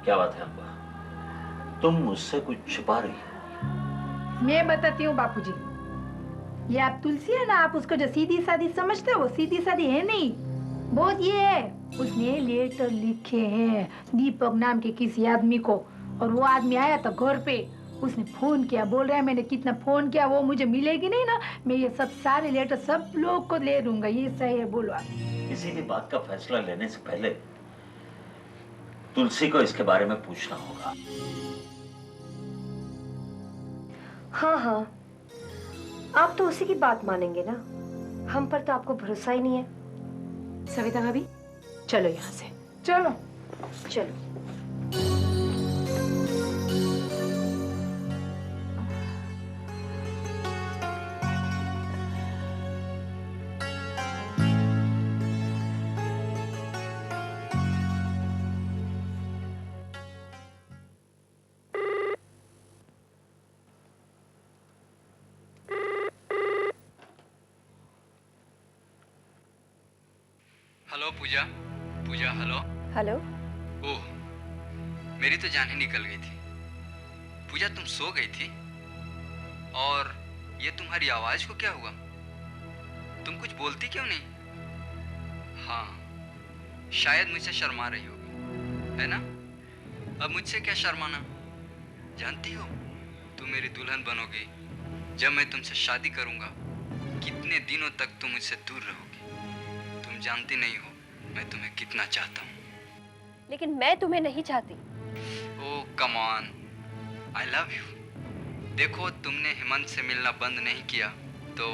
क्या बात है अम्बा, तुम मुझसे कुछ छुपा रही हो? मैं बताती हूँ बापूजी। ये आप तुलसी है ना, आप उसको जो सीधी सादी समझते हो, वो सीधी सादी है नहीं। बहुत ये है, उसने लेटर लिखे हैं दीपक नाम के किसी आदमी को, और वो आदमी आया था घर पे। उसने फोन किया, बोल रहा है मैंने कितना फोन किया, वो मुझे मिलेगी नहीं ना, मैं ये सब सारे लेटर सब लोग को ले दूंगा। ये सही है, बोलो आप। किसी भी बात का फैसला लेने से पहले तुलसी को इसके बारे में पूछना होगा। हाँ हाँ, आप तो उसी की बात मानेंगे ना, हम पर तो आपको भरोसा ही नहीं है। सविता भाभी, चलो यहाँ से। चलो चलो। हेलो पूजा। पूजा हेलो। हेलो। ओह, मेरी तो जान ही निकल गई थी। पूजा तुम सो गई थी? और ये तुम्हारी आवाज को क्या हुआ? तुम कुछ बोलती क्यों नहीं? हाँ, शायद मुझसे शर्मा रही होगी, है ना? अब मुझसे क्या शर्माना? जानती हो, तुम मेरी दुल्हन बनोगी जब मैं तुमसे शादी करूंगा। कितने दिनों तक तुम मुझसे दूर रहोगी। तुम जानती नहीं हो मैं तुम्हें कितना चाहता हूँ। लेकिन मैं तुम्हें नहीं चाहती। Oh come on, I love you. देखो, तुमने हेमंत से मिलना बंद नहीं किया तो।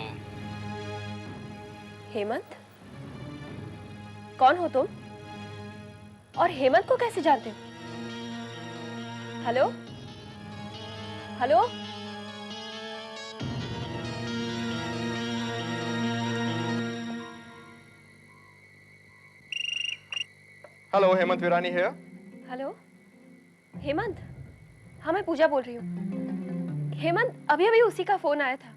हेमंत? कौन हो तुम? और हेमंत को कैसे जानते हो? Hello hello. Hello, Hemant Virani है। हेलो हेमंत, हाँ मैं पूजा बोल रही हूँ। हेमंत, अभी अभी उसी का फोन आया था।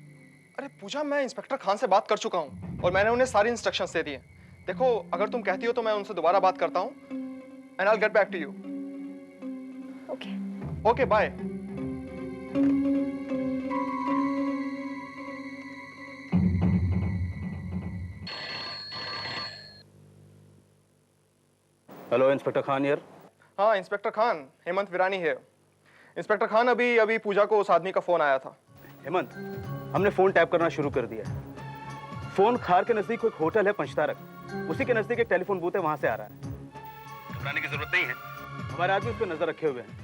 अरे पूजा, मैं इंस्पेक्टर खान से बात कर चुका हूँ और मैंने उन्हें सारी इंस्ट्रक्शंस दे दिए। देखो, अगर तुम कहती हो तो मैं उनसे दोबारा बात करता हूँ। And I will get back to you. Okay okay, bye. Hello inspector Khan here. हाँ इंस्पेक्टर खान, हेमंत विरानी है। इंस्पेक्टर खान, अभी पूजा को उस आदमी का फोन आया था। हेमंत, हमने फोन टैप करना शुरू कर दिया है। फोन खार के नजदीक एक होटल है पंचतारक, उसी के नजदीक एक टेलीफोन बूथ है, वहां से आ रहा है। घबराने की जरूरत नहीं है, हमारे आदमी उस पर नजर रखे हुए हैं।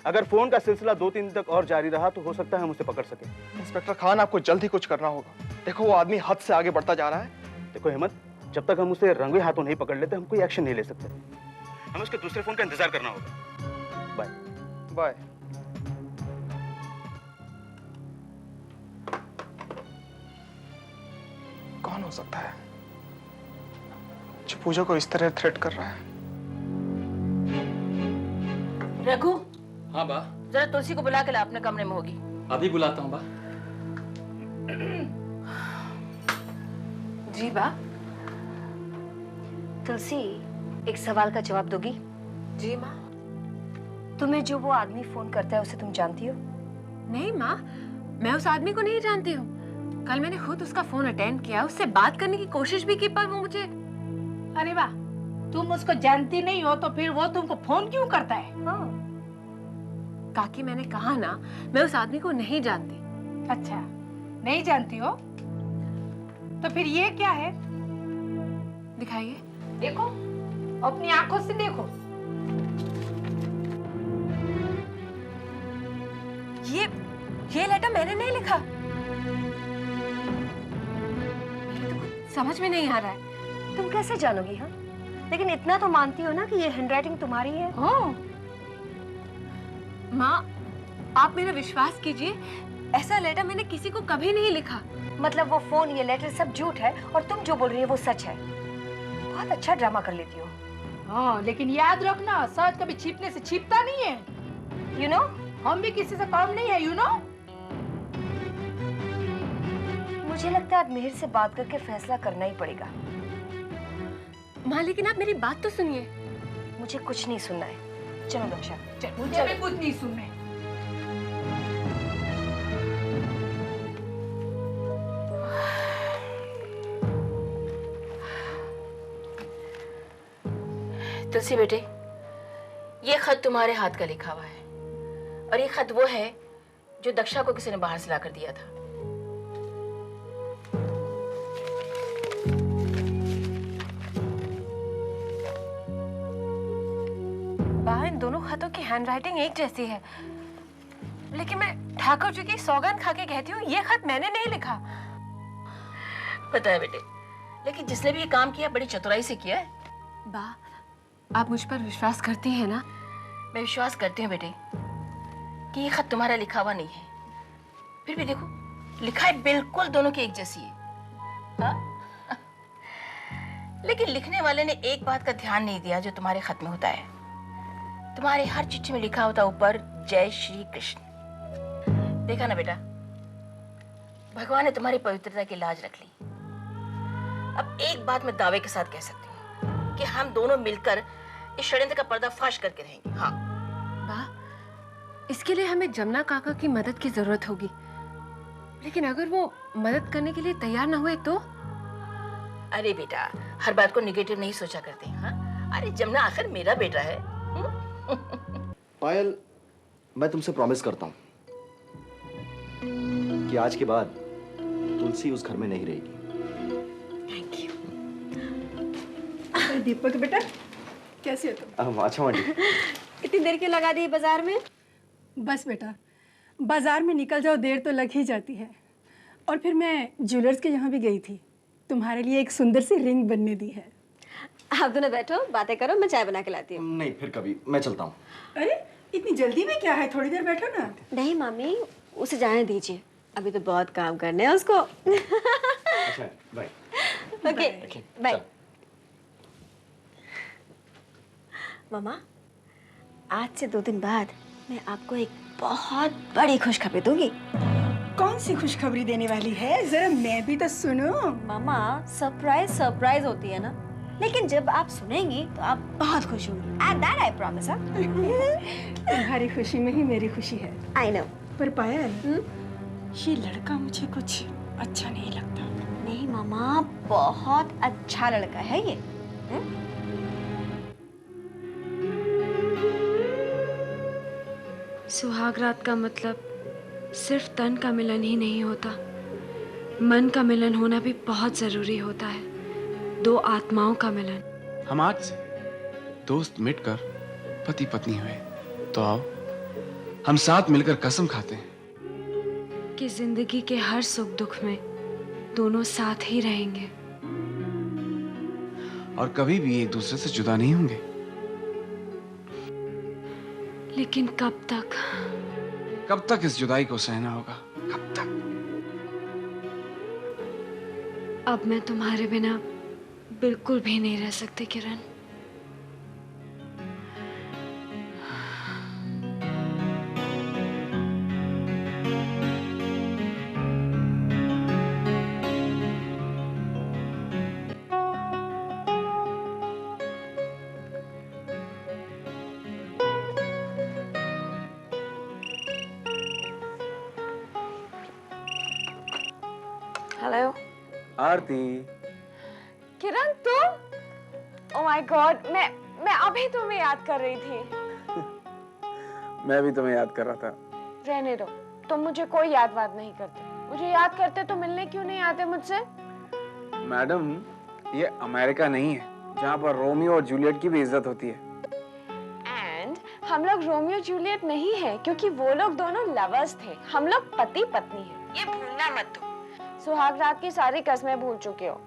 अगर फोन का सिलसिला 2-3 दिन तक और जारी रहा तो हो सकता है हम उसे पकड़ सके। इंस्पेक्टर खान, आपको जल्द ही कुछ करना होगा। देखो, वो आदमी हद से आगे बढ़ता जा रहा है। देखो हेमंत, जब तक हम उसे रंगे हाथों नहीं पकड़ लेते हम कोई एक्शन नहीं ले सकते। हमें उसके दूसरे फोन का इंतजार करना होगा। Bye bye. कौन हो सकता है जो पूजा को इस तरह थ्रेट कर रहा है? रघु, हाँ बा। जरा तुलसी को बुला के ला, अपने कमरे में होगी। अभी बुलाता हूँ बा। जी बा। तुलसी, एक सवाल का जवाब दोगी? जी माँ। तुम्हें जो वो आदमी फोन करता है उसे तुम जानती हो? नहीं माँ, मैं उस आदमी को नहीं जानती हूँ। कल मैंने खुद उसका फोन अटेंड किया, उससे बात करने की कोशिश भी की, पर वो मुझे। अरे वाह, तुम उसको जानती नहीं हो तो फिर वो तुमको फोन क्यों करता है? हाँ। काकी, मैंने कहा ना, मैं उस आदमी को नहीं जानती। अच्छा, नहीं जानती हो तो फिर ये क्या है? दिखाइए। देखो, अपनी आंखों से देखो। ये लेटर मैंने नहीं लिखा। मेरे तो कुछ समझ में नहीं आ रहा है। तुम कैसे जानोगी? हाँ, लेकिन इतना तो मानती हो ना कि ये हैंडराइटिंग तुम्हारी है। हाँ। माँ, आप मेरा विश्वास कीजिए, ऐसा लेटर मैंने किसी को कभी नहीं लिखा। मतलब वो फोन, ये लेटर सब झूठ है और तुम जो बोल रही है वो सच है। बहुत अच्छा ड्रामा कर लेती हो। हाँ, लेकिन याद रखना, सच कभी छिपने से छिपता नहीं है। You know? हम भी किसी से कम नहीं है, you know? मुझे लगता है आज मिहिर से बात करके फैसला करना ही पड़ेगा। माँ लेकिन आप मेरी बात तो सुनिए। मुझे कुछ नहीं सुनना है। चलो दक्षा। मुझे भी कुछ नहीं सुनना। तुलसी बेटे, ये खत तुम्हारे हाथ का लिखा हुआ है और ये खत वो है जो दक्षा को किसी ने बाहर से लाकर दिया था। बा, इन दोनों खतों की हैंडराइटिंग एक जैसी है, लेकिन मैं ठाकुर जी की सौगंध खा के कहती हूँ ये खत मैंने नहीं लिखा। पता है बेटे, लेकिन जिसने भी ये काम किया बड़ी चतुराई से किया है। बा, आप मुझ पर विश्वास करती हैं ना? मैं विश्वास करती हूँ बेटे कि ये खत तुम्हारा लिखा हुआ नहीं है, फिर भी देखो लिखाई बिल्कुल दोनों की एक जैसी है। हाँ? लेकिन लिखने वाले ने एक बात का ध्यान नहीं दिया जो तुम्हारे खत में होता है। तुम्हारे हर चिट्ठी में लिखा होता ऊपर जय श्री कृष्ण। देखा ना बेटा, भगवान ने तुम्हारी पवित्रता की लाज रख ली। अब एक बात मैं दावे के साथ कह सकती हूँ कि हम दोनों मिलकर इस षड्यंत्र का पर्दाफाश करके रहेंगे। हाँ बा, इसके लिए हमें जमुना काका की मदद की जरूरत होगी, लेकिन अगर वो मदद करने के लिए तैयार ना हुए तो? अरे बेटा, हर बात को निगेटिव नहीं सोचा करते। हाँ, अरे जमुना आखिर मेरा बेटा है। पायल, मैं तुमसे प्रॉमिस करता हूँ कि आज के बाद तुलसी उस घर में नहीं रहेगी। Thank you. दीपक बेटा, कैसे हो तुम? अच्छा आंटी। इतनी देर क्यों लगा दी बाजार में? बस बेटा, बाजार में निकल जाओ देर तो लग ही जाती है। और फिर मैं ज्वेलर्स के यहाँ भी गई थी, तुम्हारे लिए एक सुंदर सी रिंग बनने दी है। आप दोनों बैठो, बातें करो, मैं चाय बना के लाती हूँ। नहीं, फिर कभी। मैं चलता हूँ। अरे इतनी जल्दी में क्या है, थोड़ी देर बैठो ना। नहीं मामी, उसे जाने दीजिए, अभी तो बहुत काम करने हैं उसको। अच्छा, बाय। Okay, bye. मामा, आज से 2 दिन बाद मैं आपको एक बहुत बड़ी खुशखबरी दूंगी। कौन सी खुशखबरी देने वाली है, जरा मैं भी तो सुनो। मामा, सरप्राइज सरप्राइज होती है ना, लेकिन जब आप सुनेंगी तो आप बहुत खुश होंगी। And that I promise. तुम्हारी खुशी में ही मेरी खुशी है। I know. पर पायल, ये लड़का मुझे कुछ अच्छा नहीं लगता। नहीं मामा, बहुत अच्छा लड़का है ये। सुहाग रात का मतलब सिर्फ तन का मिलन ही नहीं होता, मन का मिलन होना भी बहुत जरूरी होता है। 2 आत्माओं का मिलन। हम आज से दोस्त मिटकर पति पत्नी हुए, तो आओ हम साथ मिलकर कसम खाते हैं कि जिंदगी के हर सुख दुख में दोनों साथ ही रहेंगे और कभी भी एक दूसरे से जुदा नहीं होंगे। लेकिन कब तक? कब तक इस जुदाई को सहना होगा? कब तक? अब मैं तुम्हारे बिना बिल्कुल भी नहीं रह सकती किरण। हेलो आरती। किरण, तुम? ओह माय गॉड, मैं अभी तुम्हें याद कर रही थी। मैं भी तुम्हें याद कर रहा था। रहने दो, तुम मुझे कोई याद वाद नहीं करते। मुझे याद करते तो मिलने क्यों नहीं आते मुझसे? मैडम, ये अमेरिका नहीं है जहाँ पर रोमियो और जूलियट की भी इज्जत होती है। एंड हम लोग रोमियो जूलियट नहीं है, क्योंकि वो लोग दोनों लवर्स थे। हम लोग पति पत्नी हैं। ये भूलना मत तुम। सुहाग रात की सारी कस्में भूल चुके हो।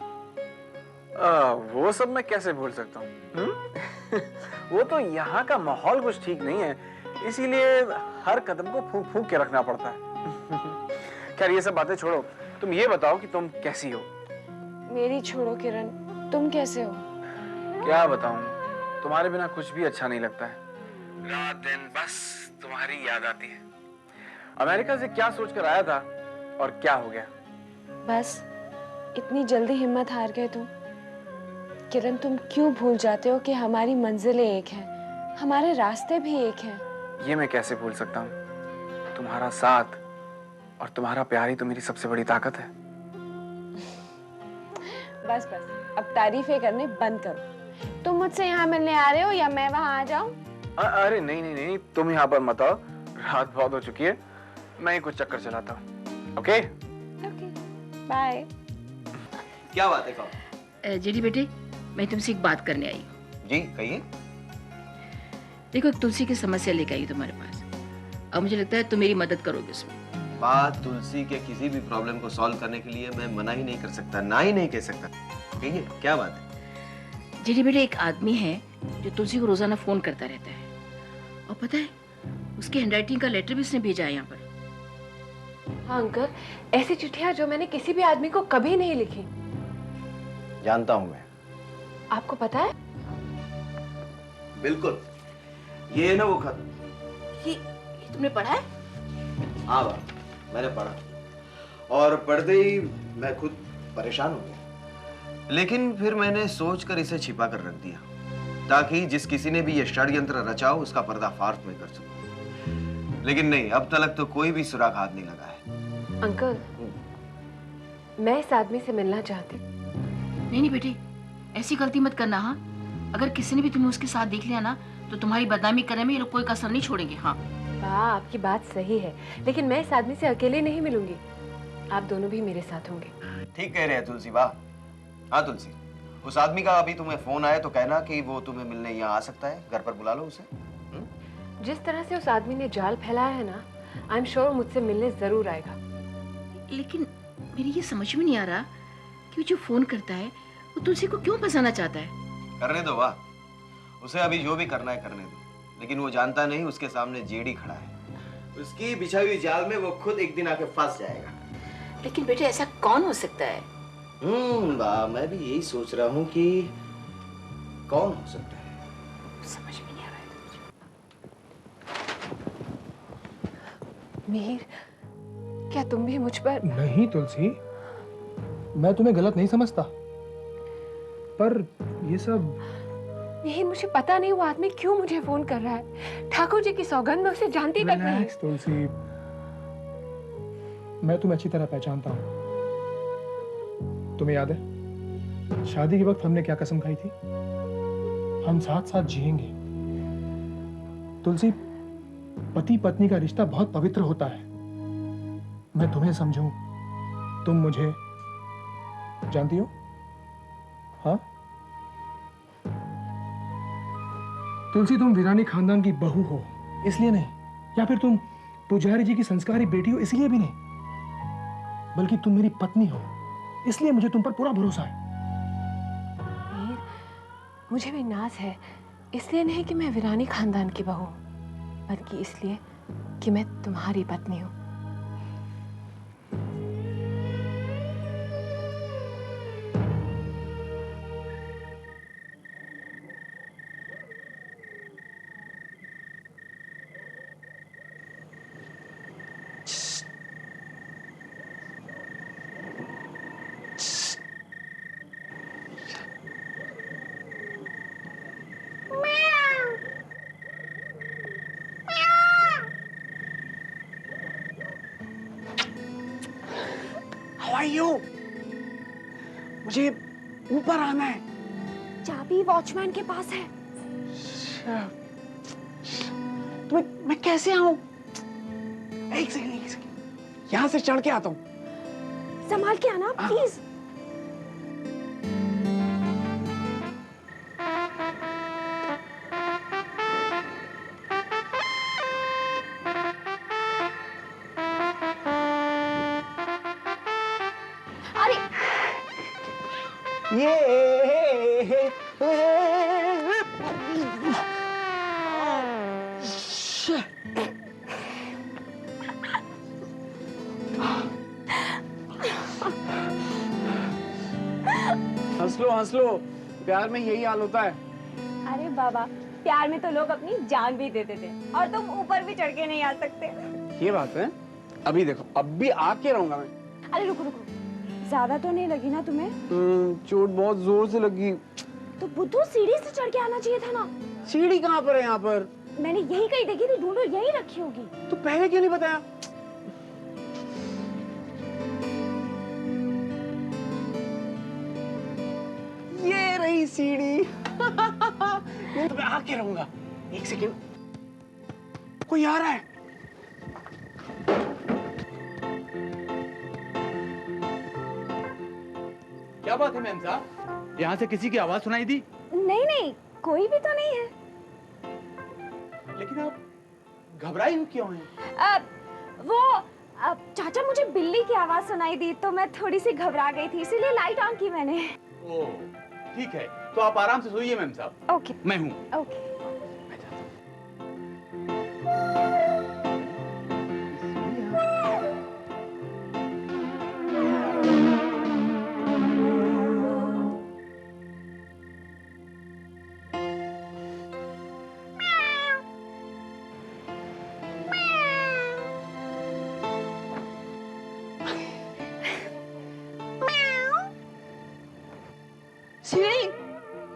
वो सब मैं कैसे भूल सकता हूँ? वो तो यहाँ का माहौल कुछ ठीक नहीं है, इसीलिए हर कदम को फूंक फूंक के रखना पड़ता है। खैर ये सब बातें छोड़ो, तुम ये बताओ कि तुम कैसी हो? मेरी छोड़ो किरण, तुम कैसे हो? क्या बताऊं, तुम्हारे बिना कुछ भी अच्छा नहीं लगता है। रात दिन बस तुम्हारी याद आती है। अमेरिका से क्या सोचकर आया था और क्या हो गया। बस इतनी जल्दी हिम्मत हार गए तुम? किरण, तुम क्यों भूल जाते हो कि हमारी मंजिलें एक हैं, हमारे रास्ते भी एक हैं? ये मैं कैसे भूल सकता हूँ? तुम्हारा साथ और तुम्हारा प्यार ही तो मेरी सबसे बड़ी ताकत है। बस बस, अब तारीफें करने बंद करो। तुम मुझसे यहाँ मिलने आ रहे हो या मैं वहाँ आ जाऊँ? अरे नहीं नहीं नहीं, तुम यहाँ पर मत आओ, रात बहुत हो चुकी है, मैं ही कुछ चक्कर चलाता हूँ। Okay okay, bye. क्या बात है? कहो। जेडी बेटे, मैं तुमसे एक बात करने आई हूँ। जी कहिए। देखो, एक तुलसी की समस्या लेकर आई तुम्हारे पास, अब मुझे लगता है तुम मेरी मदद करोगे उसमें। बात तुलसी के किसी भी प्रॉब्लम को सॉल्व करने के लिए मैं मना ही नहीं कर सकता, ना ही नहीं कह सकता। कहिए क्या बात है? जेडी बेटे, एक आदमी है जो तुलसी को रोजाना फोन करता रहता है, और पता है उसकी हैंडराइटिंग का लेटर भी उसने भेजा है यहाँ पर। हाँ अंकल, ऐसी चिट्ठियाँ जो मैंने किसी भी आदमी को कभी नहीं लिखी। जानता हूँ मैं। आपको पता है? बिल्कुल, ये है ना वो खत। ये तुमने पढ़ा है? हाँ बाबा, मैंने पढ़ा, और पढ़ते ही मैं खुद परेशान हो गया। लेकिन फिर मैंने सोचकर इसे छिपा कर रख दिया, ताकि जिस किसी ने भी ये षड्यंत्र रचा हो उसका पर्दाफाश मैं कर सकूं। लेकिन नहीं, अब तक तो कोई भी सुराग हाथ नहीं लगा है। अंकल, मैं इस आदमी से मिलना चाहती हूँ। नहीं नहीं बेटे, ऐसी गलती मत करना। हाँ, अगर किसी ने भी तुम्हें उसके साथ देख लिया ना, तो तुम्हारी बदनामी करने में ये लोग कोई कसर नहीं छोड़ेंगे। हाँ वाह, आपकी बात सही है, लेकिन मैं इस आदमी से अकेले नहीं मिलूंगी, आप दोनों भी मेरे साथ होंगे। ठीक कह रहे हैं तुलसी। वाह। हाँ तुलसी, उस आदमी का अभी तुम्हें फोन आया तो कहना कि वो तुम्हें मिलने यहाँ आ सकता है, घर पर बुला लो उसे। जिस तरह से उस आदमी ने जाल फैलाया है ना, आई एम श्योर मुझसे मिलने जरूर आएगा। लेकिन मेरी ये समझ में नहीं आ रहा कि जो फोन करता है वो तुलसी को क्यों फंसाना चाहता है। करने दो, वाह, उसे अभी जो भी करना है करने दो। लेकिन वो जानता नहीं उसके सामने जेडी खड़ा है, उसकी बिछाई हुई जाल में वो खुद एक दिन आके फंस जाएगा। लेकिन बेटे, ऐसा कौन हो सकता है? वाह, मैं भी यही सोच रहा हूँ कि कौन हो सकता है। समझ में नहीं आ रहा है। मिहिर, क्या तुम भी मुझ पर? नहीं तुलसी, मैं तुम्हें गलत नहीं समझता, पर ये सब। मिहिर, मुझे पता नहीं वो आदमी क्यों मुझे फोन कर रहा है। ठाकुर जी की सौगंध, मैं उसे जानती तक नहीं। तुलसी, मैं तुम्हें अच्छी तरह पहचानता हूँ। तुम्हें याद है शादी के वक्त हमने क्या कसम खाई थी? हम साथ साथ जिएंगे। तुलसी, पति पत्नी का रिश्ता बहुत पवित्र होता है। मैं तुम्हें समझूं, तुम मुझे जानती हो। हाँ तुलसी, तुम वीरानी खानदान की बहू हो इसलिए नहीं, या फिर तुम पुजारी जी की संस्कारी बेटी हो इसलिए भी नहीं, बल्कि तुम मेरी पत्नी हो, इसलिए मुझे तुम पर पूरा भरोसा है। मीर, मुझे भी नाज है, इसलिए नहीं कि मैं वीरानी खानदान की बहू, बल्कि इसलिए कि मैं तुम्हारी पत्नी हूँ। मुझे ऊपर आना है। चाबी वॉचमैन के पास है। तो मैं कैसे आऊं? एक सेकंड, यहाँ से चढ़ के आता हूँ। संभाल के आना प्लीज। हंस लो, प्यार में यही हाल होता है। अरे बाबा, प्यार में तो लोग अपनी जान भी देते थे, और तुम ऊपर भी चढ़ के नहीं आ सकते। ये बात है। अभी देखो, अब भी आके रहूंगा मैं। अरे रुको रुको, ज्यादा तो नहीं लगी ना तुम्हें? चोट बहुत जोर से लगी। तो बुद्धू सीढ़ी से चढ़ के आना चाहिए था ना। सीढ़ी कहाँ पर है यहाँ पर? मैंने यही कहीं देखी थी, ढूंढो, यही रखी होगी। तो पहले क्यों नहीं बताया? ये रही सीढ़ी। मैं तो आके रहूंगा। एक सेकेंड, कोई आ रहा है। क्या बात है मैम साहब, यहाँ से किसी की आवाज सुनाई दी? नहीं नहीं, कोई भी तो नहीं है। लेकिन आप घबराई हुई क्यों हैं? चाचा, मुझे बिल्ली की आवाज सुनाई दी तो मैं थोड़ी सी घबरा गई थी, इसीलिए लाइट ऑन की मैंने। ओह, ठीक है, तो आप आराम से सोइए मैम साहब। ओके। मैं हूँ। ओके।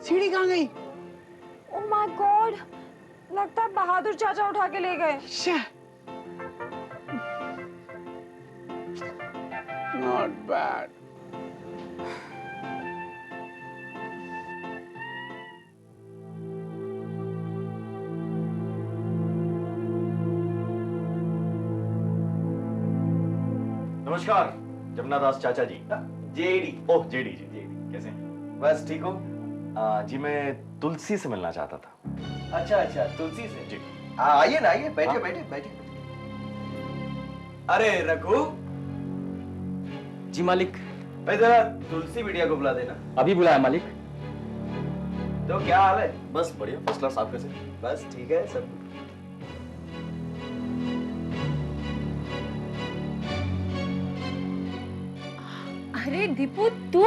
सीढ़ी कहाँ गई? ओह माय गॉड, लगता है बहादुर चाचा उठा के ले गए। Not bad. नमस्कार जमुना दास चाचा जी। जेडी। ओह जेडी जी, जेडी कैसे हैं? बस ठीक हो। जी मैं तुलसी से मिलना चाहता था। अच्छा अच्छा, तुलसी से जी। आइए ना, आइए, बैठिए बैठिए बैठिए। अरे रघु जी मालिक। भाई जरा तुलसी बिटिया को बुला देना। अभी बुलाया मालिक। तो क्या हाल है? बस बढ़िया, फर्स्ट क्लास। आप कैसे? बस ठीक है सब। अरे दीपू, तू?